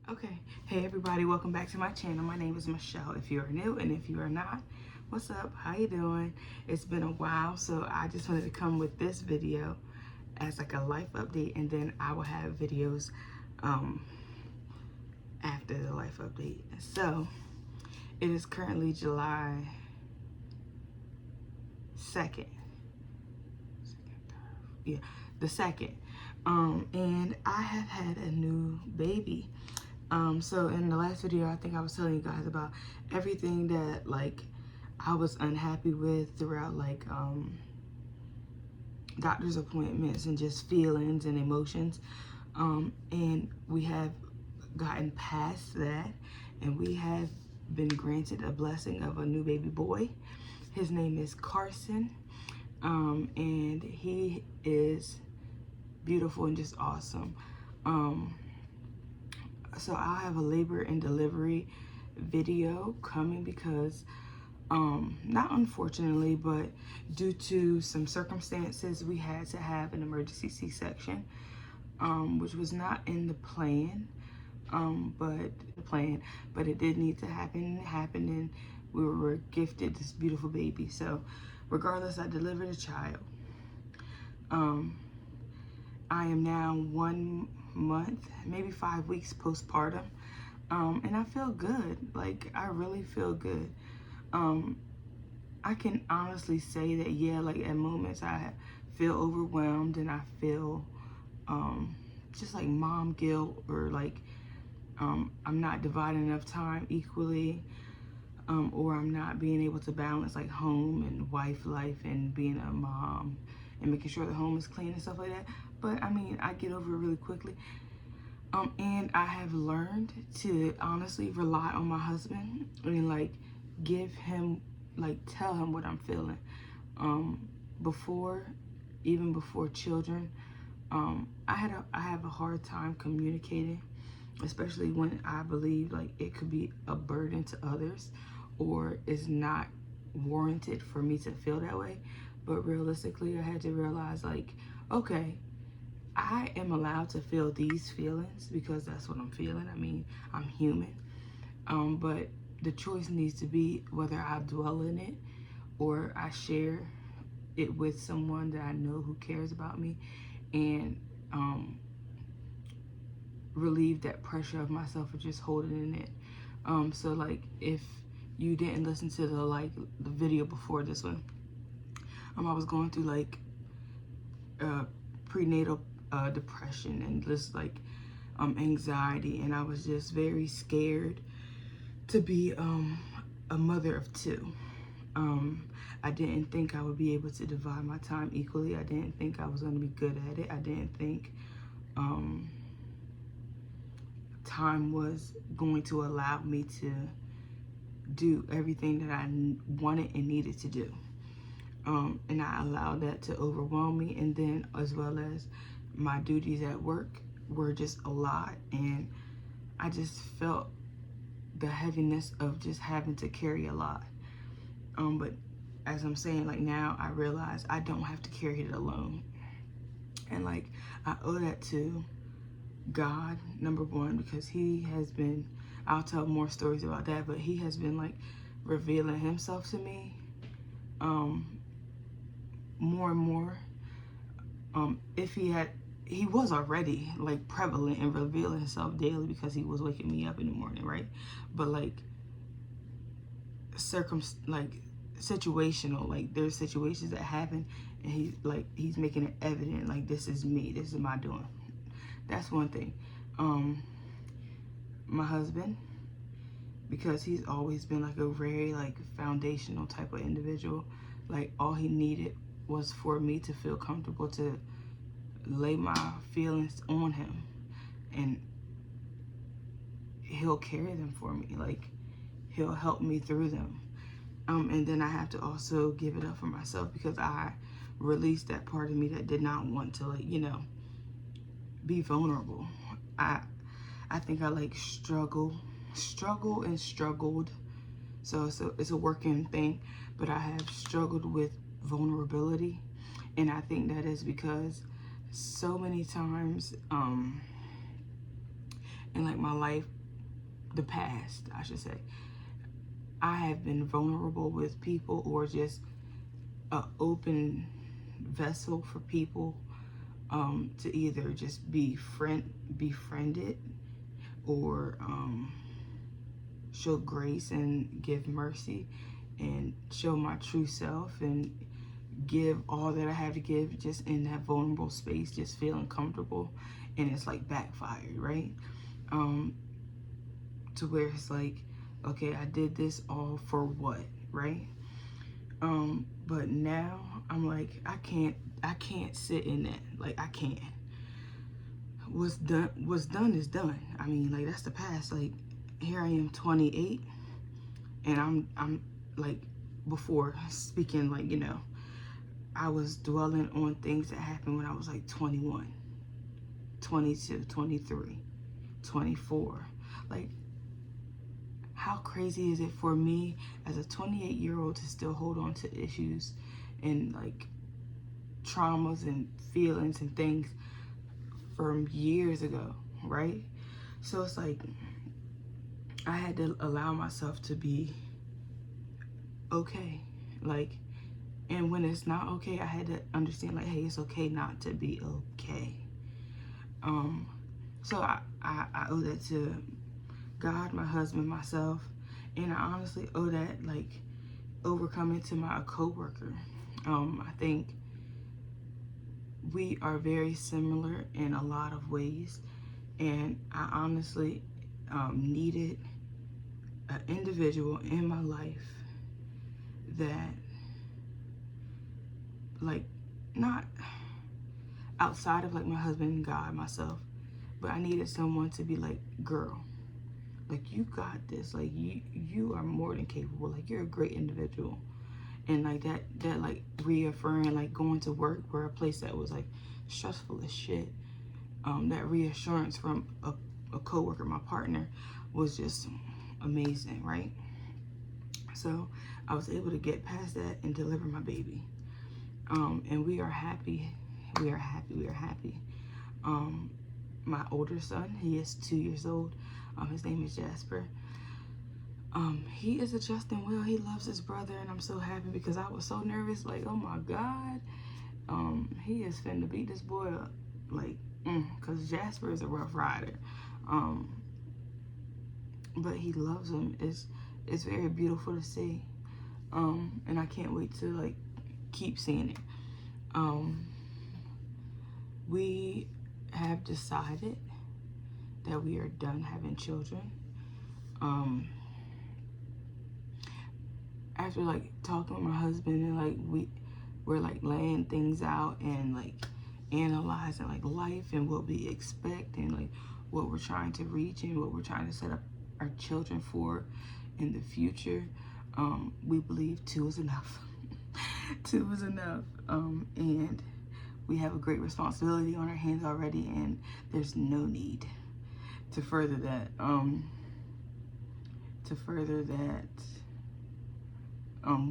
Okay, hey everybody, welcome back to my channel. My name is Michelle. If you are new and if you are not, what's up? How you doing? It's been a while, so I just wanted to come with this video as like a life update, and then I will have videos after the life update. So it is currently July 2nd. Yeah, the 2nd. And I have had a new baby. So in the last video, I think I was telling you guys about everything that like I was unhappy with throughout like doctor's appointments and just feelings and emotions. And we have gotten past that, and we have been granted a blessing of a new baby boy. His name is Carson, and he is beautiful and just awesome. So I'll have a labor and delivery video coming because not unfortunately, but due to some circumstances, we had to have an emergency C-section, which was not in the plan, but it did need to happen. It happened, and we were gifted this beautiful baby. So regardless, I delivered a child. I am now 1 month, maybe 5 weeks postpartum, and I feel good. Like, I really feel good. I can honestly say that, yeah, like at moments I feel overwhelmed, and I feel just like mom guilt, or like I'm not dividing enough time equally, or I'm not being able to balance like home and wife life and being a mom and making sure the home is clean and stuff like that. But I mean, I get over it really quickly. And I have learned to honestly rely on my husband and like give him, like tell him what I'm feeling. Even before children, I have a hard time communicating, especially when I believe like it could be a burden to others or is not warranted for me to feel that way. But realistically, I had to realize like, okay, I am allowed to feel these feelings because that's what I'm feeling. I mean, I'm human. But the choice needs to be whether I dwell in it or I share it with someone that I know who cares about me, and relieve that pressure of myself of just holding in it. So like if you didn't listen to the video before this one, I was going through like prenatal depression and just like anxiety, and I was just very scared to be a mother of two. I didn't think I would be able to divide my time equally. I didn't think I was going to be good at it. I didn't think time was going to allow me to do everything that I wanted and needed to do. And I allowed that to overwhelm me, and then as well as my duties at work were just a lot, and I just felt the heaviness of just having to carry a lot. But as I'm saying, like now I realize I don't have to carry it alone, and like I owe that to God, number one, because he has been, I'll tell more stories about that, but he has been like revealing himself to me more and more. If he was already like prevalent and revealing himself daily because he was waking me up in the morning, right? But like situational, like there's situations that happen, and he's making it evident, like this is me, this is my doing. That's one thing. My husband, because he's always been like a very like foundational type of individual, like all he needed was for me to feel comfortable to lay my feelings on him, and he'll carry them for me. Like he'll help me through them. And then I have to also give it up for myself because I released that part of me that did not want to, like, be vulnerable. I think I like struggle and struggled. So it's a working thing, but I have struggled with vulnerability, and I think that is because so many times in like my life, the past, I should say, I have been vulnerable with people, or just an open vessel for people to either just be befriended, or show grace and give mercy and show my true self and give all that I have to give, just in that vulnerable space, just feeling comfortable. And it's like backfired, right? To where it's like, okay, I did this all for what, right? But now I'm like, I can't sit in that. Like, I can't. What's done is done. I mean, like, that's the past. Like, here I am, 28, and I'm like, before speaking, like, you know, I was dwelling on things that happened when I was like 21, 22, 23, 24. Like, how crazy is it for me as a 28-year-old to still hold on to issues and like traumas and feelings and things from years ago, right? So it's like, I had to allow myself to be okay. Like, and when it's not okay, I had to understand, like, hey, it's okay not to be okay. So I owe that to God, my husband, myself, and I honestly owe that, like, overcoming to my coworker. I think we are very similar in a lot of ways, and I honestly needed an individual in my life that, like, not outside of like my husband and God, myself, but I needed someone to be like, girl, like, you got this, like, you are more than capable, like, you're a great individual. And like that like reaffirming, like going to work or a place that was like stressful as shit, that reassurance from a coworker, my partner, was just amazing, right? So I was able to get past that and deliver my baby. And we are happy. We are happy. We are happy. My older son, he is 2 years old. His name is Jasper. He is adjusting well. He loves his brother, and I'm so happy because I was so nervous. Like, oh my God, he is finna beat this boy up. Like, because Jasper is a rough rider. But he loves him. It's very beautiful to see. And I can't wait to like keep seeing it. We have decided that we are done having children. After like talking with my husband, and like we're like laying things out and like analyzing like life and what we expect and like what we're trying to reach and what we're trying to set up our children for in the future, we believe 2 is enough. 2 is enough. And we have a great responsibility on our hands already, and there's no need to further that.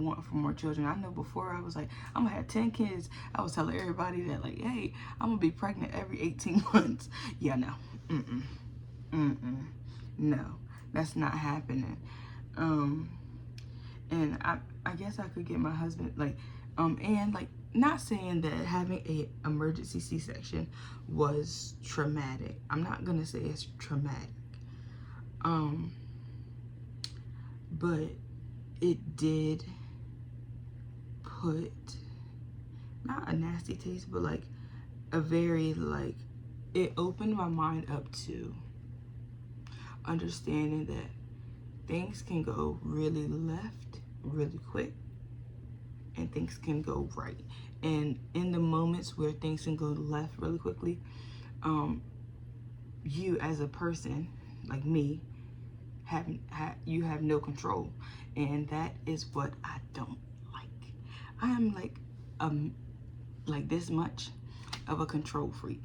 Want for more children. I know before I was like, I'm gonna have 10 kids. I was telling everybody that, like, hey, I'm gonna be pregnant every 18 months. Yeah, no. No, that's not happening. And I guess I could get my husband, like, and like, not saying that having a emergency C-section was traumatic. I'm not gonna say it's traumatic. But it did put, not a nasty taste, but like a very, like, it opened my mind up to understanding that things can go really left really quick and things can go right. And in the moments where things can go left really quickly, you as a person, like me, you have no control, and that is what I don't like. I am like this much of a control freak,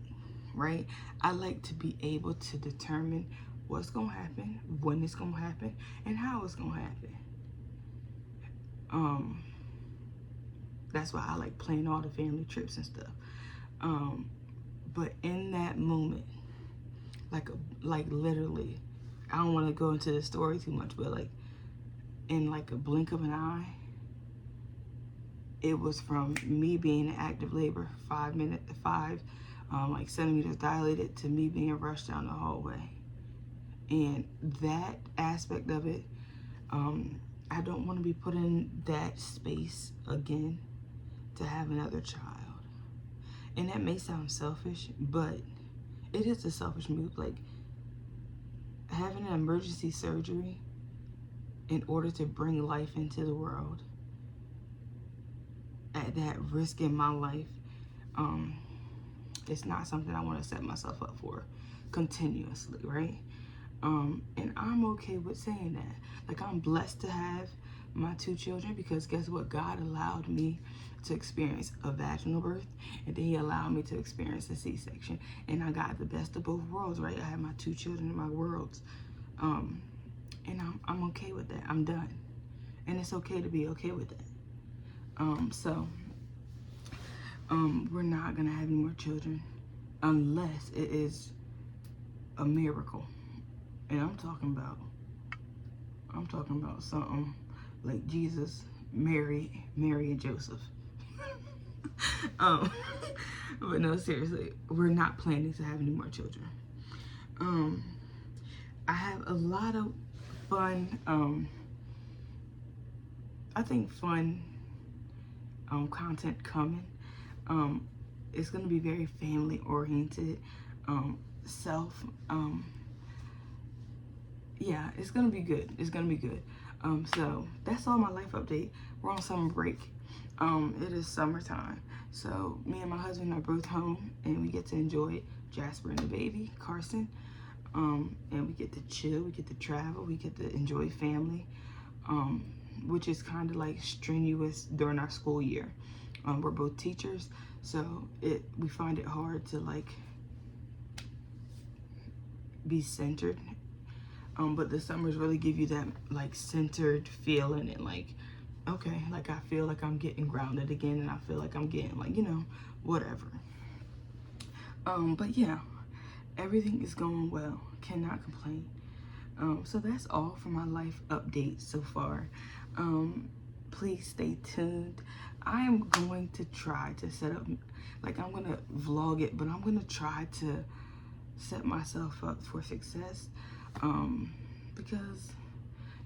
right? I like to be able to determine what's gonna happen, when it's gonna happen, and how it's gonna happen. That's why I like planning all the family trips and stuff. But in that moment, like literally, I don't want to go into the story too much, but like in like a blink of an eye, it was from me being in active labor, 5 like centimeters dilated, to me being rushed down the hallway. And that aspect of it, I don't want to be put in that space again to have another child. And that may sound selfish, but it is a selfish move. Like, having an emergency surgery in order to bring life into the world at that risk in my life, it's not something I want to set myself up for continuously, right? And I'm okay with saying that. Like, I'm blessed to have my 2 children, because guess what? God allowed me to experience a vaginal birth, and then he allowed me to experience a C-section, and I got the best of both worlds, right? I have my 2 children in my worlds, and I'm okay with that. I'm done, and it's okay to be okay with that. So we're not gonna have any more children unless it is a miracle. And I'm talking about something like Jesus, Mary and Joseph. But no, seriously, we're not planning to have any more children. I have a lot of fun, content coming. It's gonna be very family oriented, yeah, it's gonna be good. It's gonna be good. So that's all my life update. We're on summer break. It is summertime, so me and my husband are both home, and we get to enjoy Jasper and the baby, Carson. And we get to chill, we get to travel, we get to enjoy family, which is kind of like strenuous during our school year. We're both teachers, so we find it hard to like be centered. But the summers really give you that like centered feeling, and like, okay, like I feel like I'm getting grounded again, and I feel like I'm getting like, whatever. But yeah, everything is going well. Cannot complain. So that's all for my life update so far. Please stay tuned. I am going to try to set up, like, I'm gonna vlog it, but I'm gonna try to set myself up for success, because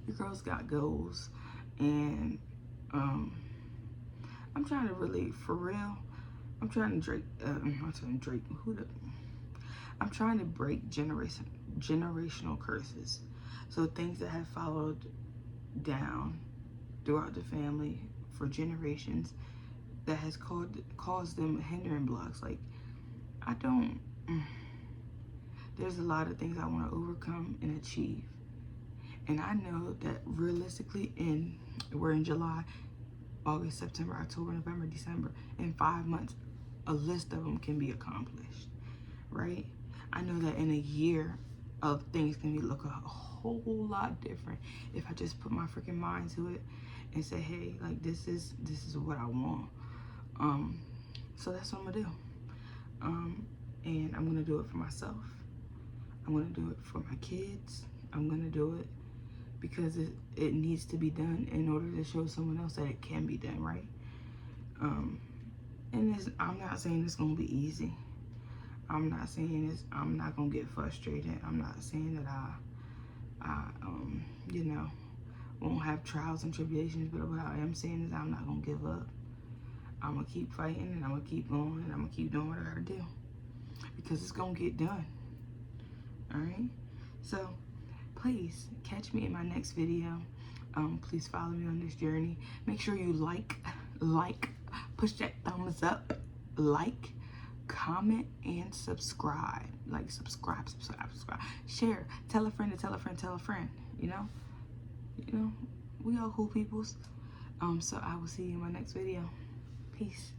your girl's got goals, and I'm trying to really, for real, I'm trying to I'm trying to break generational curses. So things that have followed down throughout the family for generations that has caused them hindering blocks. Like, there's a lot of things I want to overcome and achieve. And I know that realistically, we're in July, August, September, October, November, December. In 5 months, a list of them can be accomplished, right? I know that in a year of things can look a whole lot different if I just put my freaking mind to it and say, hey, like, this is what I want. So that's what I'm gonna do. And I'm gonna do it for myself. I'm gonna do it for my kids. I'm gonna do it because it needs to be done in order to show someone else that it can be done, right? And I'm not saying it's gonna be easy. I'm not saying I'm not gonna get frustrated. I'm not saying that I won't have trials and tribulations, but what I am saying is I'm not gonna give up. I'm gonna keep fighting, and I'm gonna keep going, and I'm gonna keep doing what I gotta do, because it's gonna get done. All right? So please catch me in my next video. Please follow me on this journey. Make sure you like, push that thumbs up, like, comment, and subscribe. Like, subscribe. Share. Tell a friend to tell a friend, tell a friend. You know, we all cool peoples. So I will see you in my next video. Peace.